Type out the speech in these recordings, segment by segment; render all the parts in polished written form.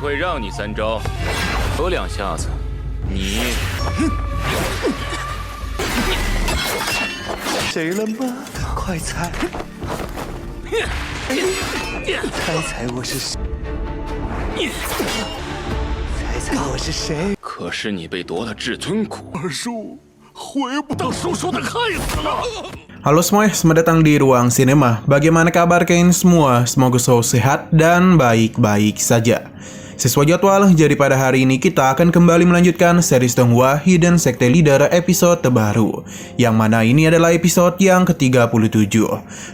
会让你3招，头2下子，你谁了吗？快猜！猜我是谁？猜我是谁？可是你被夺了至尊骨，二叔，回不到叔叔的害死了。Halo semuanya, selamat datang di Ruang Sinema. Bagaimana kabar kalian semua? Semoga selalu sehat dan baik-baik saja. Sesuai jadwal, jadi pada hari ini kita akan kembali melanjutkan series Donghua Hidden Sekte Leader episode terbaru, yang mana ini adalah episode yang ke-37.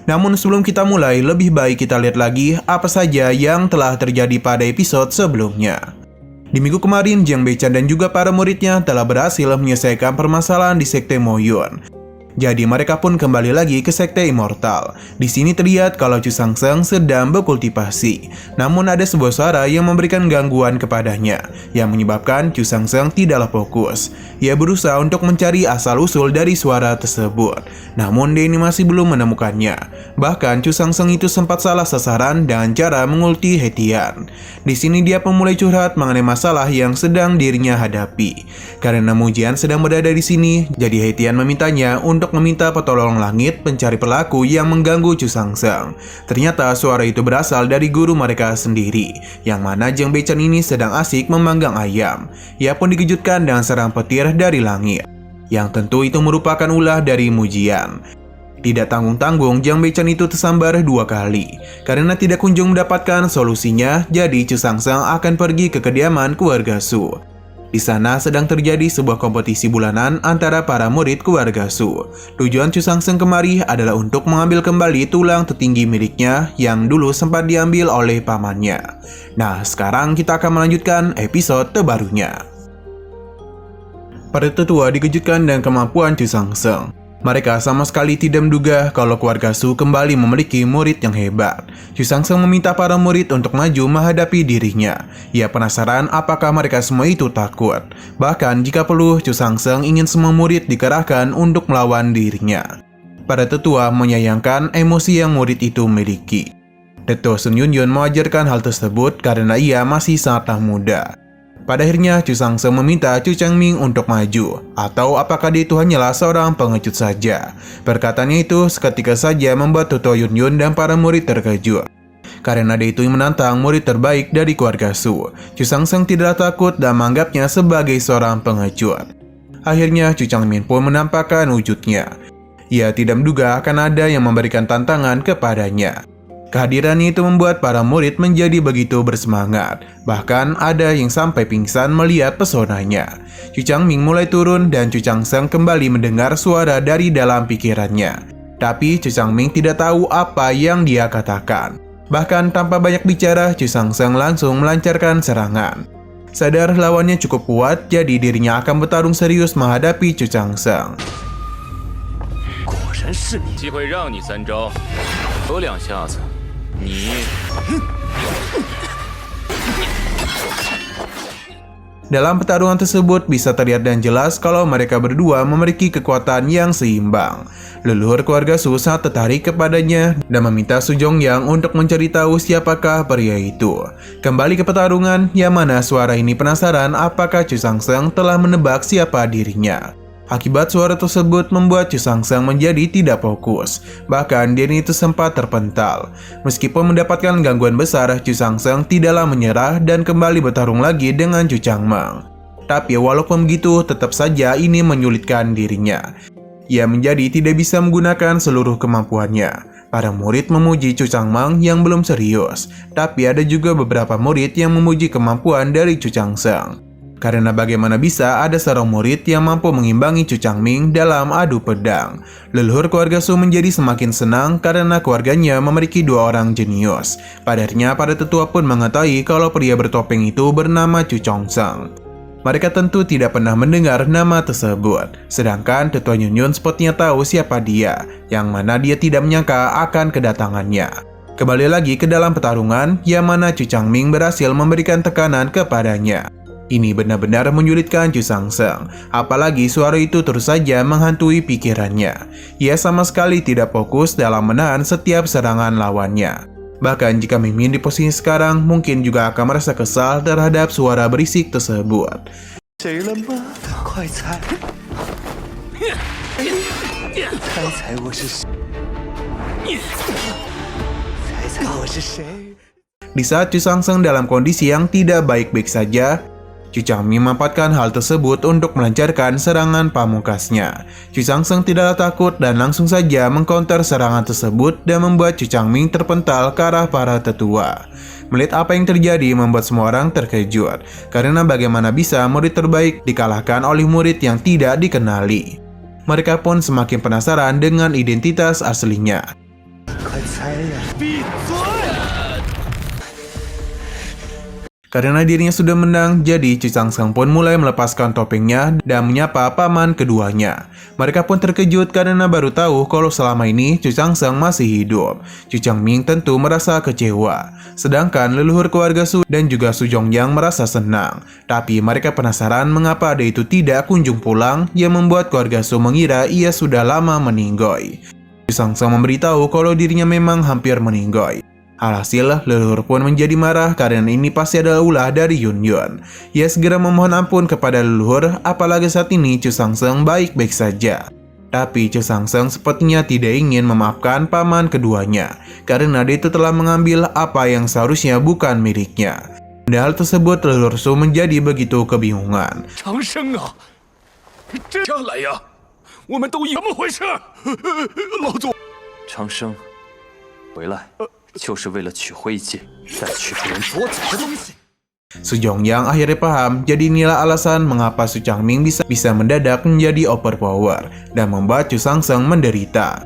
Namun sebelum kita mulai, lebih baik kita lihat lagi apa saja yang telah terjadi pada episode sebelumnya. Di minggu kemarin, Jiang Beichan dan juga para muridnya telah berhasil menyelesaikan permasalahan di Sekte Moyun. Jadi mereka pun kembali lagi ke Sekte Immortal. Di sini terlihat kalau Chu Sangseng sedang berkultivasi. Namun ada sebuah suara yang memberikan gangguan kepadanya, yang menyebabkan Chu Sangseng tidaklah fokus. Ia berusaha untuk mencari asal-usul dari suara tersebut. Namun dia ini masih belum menemukannya. Bahkan Chu Sangseng itu sempat salah sasaran dengan cara mengulti Hetian. Di sini dia pun mulai curhat mengenai masalah yang sedang dirinya hadapi. Karena Mujian sedang berada di sini, jadi Hetian memintanya untuk meminta pertolongan langit pencari pelaku yang mengganggu Chu Sangseng. Ternyata suara itu berasal dari guru mereka sendiri, yang mana Jiang Beichan ini sedang asik memanggang ayam. Ia pun dikejutkan dengan serang petir dari langit, yang tentu itu merupakan ulah dari Mujian. Tidak tanggung-tanggung, Jiang Beichan itu tersambar 2 kali. Karena tidak kunjung mendapatkan solusinya, jadi Chu Sangseng akan pergi ke kediaman keluarga Su. Di sana sedang terjadi sebuah kompetisi bulanan antara para murid keluarga Su. Tujuan Chu Sangseng kemari adalah untuk mengambil kembali tulang tertinggi miliknya yang dulu sempat diambil oleh pamannya. Nah, sekarang kita akan melanjutkan episode terbarunya. Para tetua dikejutkan dengan kemampuan Chu Sangseng. Mereka sama sekali tidak menduga kalau keluarga Su kembali memiliki murid yang hebat. Chu Sangseng meminta para murid untuk maju menghadapi dirinya. Ia penasaran apakah mereka semua itu takut. Bahkan jika perlu, Chu Sangseng ingin semua murid dikerahkan untuk melawan dirinya. Para tetua menyayangkan emosi yang murid itu miliki. Dato' Sun Yunyun mengajarkan hal tersebut karena ia masih sangatlah muda. Pada akhirnya, Chu Sangseng meminta Chu Changming untuk maju, atau apakah dia itu hanyalah seorang pengecut saja. Perkataannya itu seketika saja membuat Dato' Yunyun dan para murid terkejut. Karena dia itu menantang murid terbaik dari keluarga Su, Chu Sangseng tidak takut dan menganggapnya sebagai seorang pengecut. Akhirnya, Chu Changming pun menampakkan wujudnya. Ia tidak menduga akan ada yang memberikan tantangan kepadanya. Kehadirannya itu membuat para murid menjadi begitu bersemangat. Bahkan ada yang sampai pingsan melihat pesonanya. Chu Changming mulai turun dan Chu Sangseng kembali mendengar suara dari dalam pikirannya. Tapi Chu Changming tidak tahu apa yang dia katakan. Bahkan tanpa banyak bicara, Chu Sangseng langsung melancarkan serangan. Sadar lawannya cukup kuat, jadi dirinya akan bertarung serius menghadapi Chu Sangseng. 果然是你！机会让你3招，头2下子，你。 Dalam pertarungan tersebut bisa terlihat dan jelas kalau mereka berdua memiliki kekuatan yang seimbang. Leluhur keluarga Su sangat tertarik kepadanya dan meminta Su Zhongyang untuk mencari tahu siapakah pria itu. Kembali ke pertarungan, yang mana suara ini penasaran apakah Chu Sangseng telah menebak siapa dirinya. Akibat suara tersebut membuat Chu Sangseng menjadi tidak fokus. Bahkan dia itu sempat terpental. Meskipun mendapatkan gangguan besar, Chu Sangseng tidaklah menyerah dan kembali bertarung lagi dengan Chu Changmeng. Tapi walaupun begitu, tetap saja ini menyulitkan dirinya. Ia menjadi tidak bisa menggunakan seluruh kemampuannya. Para murid memuji Chu Changmeng yang belum serius. Tapi ada juga beberapa murid yang memuji kemampuan dari Chu Sangseng. Karena bagaimana bisa ada seorang murid yang mampu mengimbangi Chu Changming dalam adu pedang. Leluhur keluarga Su menjadi semakin senang karena keluarganya memiliki 2 orang jenius. Pada akhirnya para tetua pun mengetahui kalau pria bertopeng itu bernama Chu Chongseng. Mereka tentu tidak pernah mendengar nama tersebut. Sedangkan Tetua Yunyun sepertinya tahu siapa dia, yang mana dia tidak menyangka akan kedatangannya. Kembali lagi ke dalam pertarungan, yang mana Chu Changming berhasil memberikan tekanan kepadanya. Ini benar-benar menyulitkan Chu Sangseng, apalagi suara itu terus saja menghantui pikirannya. Ia sama sekali tidak fokus dalam menahan setiap serangan lawannya. Bahkan jika Mimin di posisi sekarang, mungkin juga akan merasa kesal terhadap suara berisik tersebut. 谁了吗？快猜！猜我是谁？猜我是谁？ Di saat Chu Sangseng dalam kondisi yang tidak baik-baik saja, Chu Changming memanfaatkan hal tersebut untuk melancarkan serangan pamungkasnya. Chu Sangseng tidaklah takut dan langsung saja mengcounter serangan tersebut dan membuat Chu Changming terpental ke arah para tetua. Melihat apa yang terjadi membuat semua orang terkejut, karena bagaimana bisa murid terbaik dikalahkan oleh murid yang tidak dikenali. Mereka pun semakin penasaran dengan identitas aslinya. 快猜呀！闭嘴！ Karena dirinya sudah menang, jadi Chu Sangseng pun mulai melepaskan topengnya dan menyapa paman keduanya. Mereka pun terkejut karena baru tahu kalau selama ini Chu Sangseng masih hidup. Chu Changming tentu merasa kecewa. Sedangkan leluhur keluarga Su dan juga Su Zhongyang merasa senang. Tapi mereka penasaran mengapa ada itu tidak kunjung pulang yang membuat keluarga Su mengira ia sudah lama meninggoy. Chu Sangseng memberitahu kalau dirinya memang hampir meninggoy. Alhasil, leluhur pun menjadi marah karena ini pasti adalah ulah dari Yun Yun. Ia segera memohon ampun kepada leluhur, apalagi saat ini Chu Sangseng baik-baik saja. Tapi Chu Sangseng sepertinya tidak ingin memaafkan paman keduanya, karena dia itu telah mengambil apa yang seharusnya bukan miliknya. Dan hal tersebut leluhur Su menjadi begitu kebingungan. 长生啊，这下来呀！我们都怎么回事？老祖， 长生，回来就是为了取灰烬，再取别人所走的东西。 Su Zhongyang akhirnya paham, jadi inilah alasan mengapa Su Changming bisa mendadak menjadi overpower dan membuat Chu Sangseng menderita.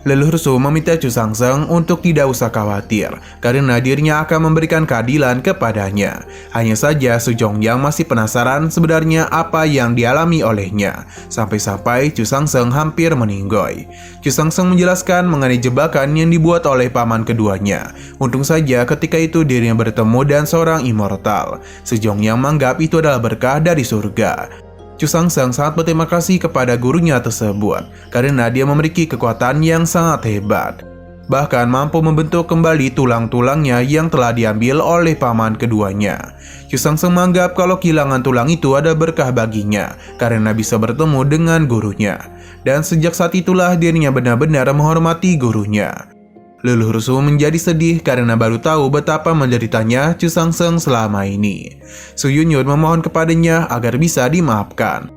Leluhur Su meminta Chu Sangseng untuk tidak usah khawatir, karena dirinya akan memberikan keadilan kepadanya. Hanya saja Su Zhongyang masih penasaran sebenarnya apa yang dialami olehnya, sampai-sampai Chu Sangseng hampir meninggoy. Chu Sangseng menjelaskan mengenai jebakan yang dibuat oleh paman keduanya. Untung saja ketika itu dirinya bertemu dengan seorang immortal. Su Zhongyang menganggap itu adalah berkah dari surga. Chu Sangseng sangat berterima kasih kepada gurunya tersebut karena dia memiliki kekuatan yang sangat hebat. Bahkan mampu membentuk kembali tulang-tulangnya yang telah diambil oleh paman keduanya. Chu Sangseng menganggap kalau kehilangan tulang itu ada berkah baginya karena bisa bertemu dengan gurunya. Dan sejak saat itulah dirinya benar-benar menghormati gurunya. Leluhur Su menjadi sedih karena baru tahu betapa menderitanya Chu Sangseng selama ini. Su Yunyun memohon kepadanya agar bisa dimaafkan.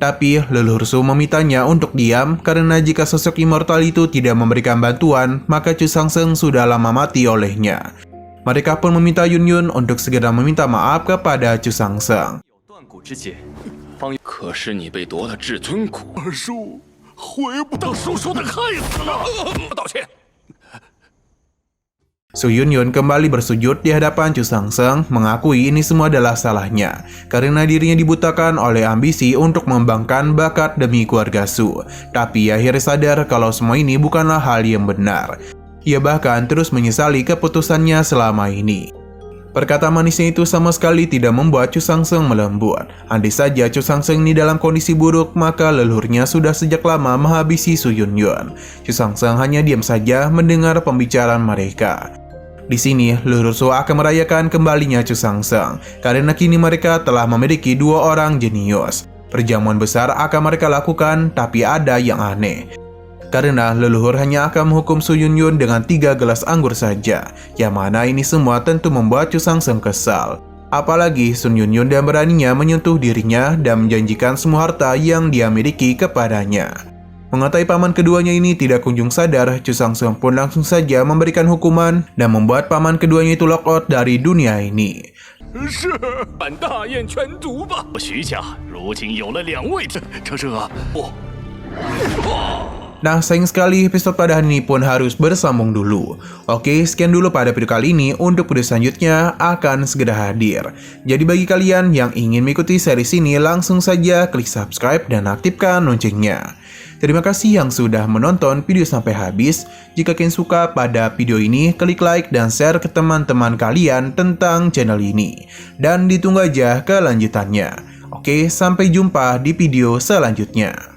Tapi leluhur Su memintanya untuk diam karena jika sosok immortal itu tidak memberikan bantuan, maka Chu Sangseng sudah lama mati olehnya. Mereka pun meminta Yunyun untuk segera meminta maaf kepada Chu Sangseng. 断骨之劫，方可是你被夺了至尊骨。二叔，回不到叔叔的害死了！道歉。 Su Yunyun kembali bersujud di hadapan Chu Sangseng, mengakui ini semua adalah salahnya karena dirinya dibutakan oleh ambisi untuk mengembangkan bakat demi keluarga Su. Tapi ia akhirnya sadar kalau semua ini bukanlah hal yang benar. Ia bahkan terus menyesali keputusannya selama ini. Perkataan manisnya itu sama sekali tidak membuat Chu Sangseng melembut. Andai saja Chu Sangseng ini dalam kondisi buruk, maka leluhurnya sudah sejak lama menghabisi Su Yunyun. Chu Sangseng hanya diam saja mendengar pembicaraan mereka. Di sini, leluhur Su akan merayakan kembalinya Chu Sangseng, karena kini mereka telah memiliki dua orang jenius. Perjamuan besar akan mereka lakukan, tapi ada yang aneh. Karena leluhur hanya akan menghukum Su Yunyun dengan 3 gelas anggur saja, yang mana ini semua tentu membuat Chu Sangseng kesal. Apalagi Su Yunyun dan beraninya menyentuh dirinya dan menjanjikan semua harta yang dia miliki kepadanya. Mengetahui paman keduanya ini tidak kunjung sadar, Chu Sangseng pun langsung saja memberikan hukuman dan membuat paman keduanya itu lock out dari dunia ini. 是，俺大宴全族吧。徐家如今有了2位，长生啊，Nah, sayang sekali episode pada hari ini pun harus bersambung dulu. Oke, sekian dulu pada video kali ini. Untuk video selanjutnya akan segera hadir. Jadi bagi kalian yang ingin mengikuti series ini, langsung saja klik subscribe dan aktifkan loncengnya. Terima kasih yang sudah menonton video sampai habis. Jika kalian suka pada video ini, klik like dan share ke teman-teman kalian tentang channel ini. Dan ditunggu aja kelanjutannya. Oke, sampai jumpa di video selanjutnya.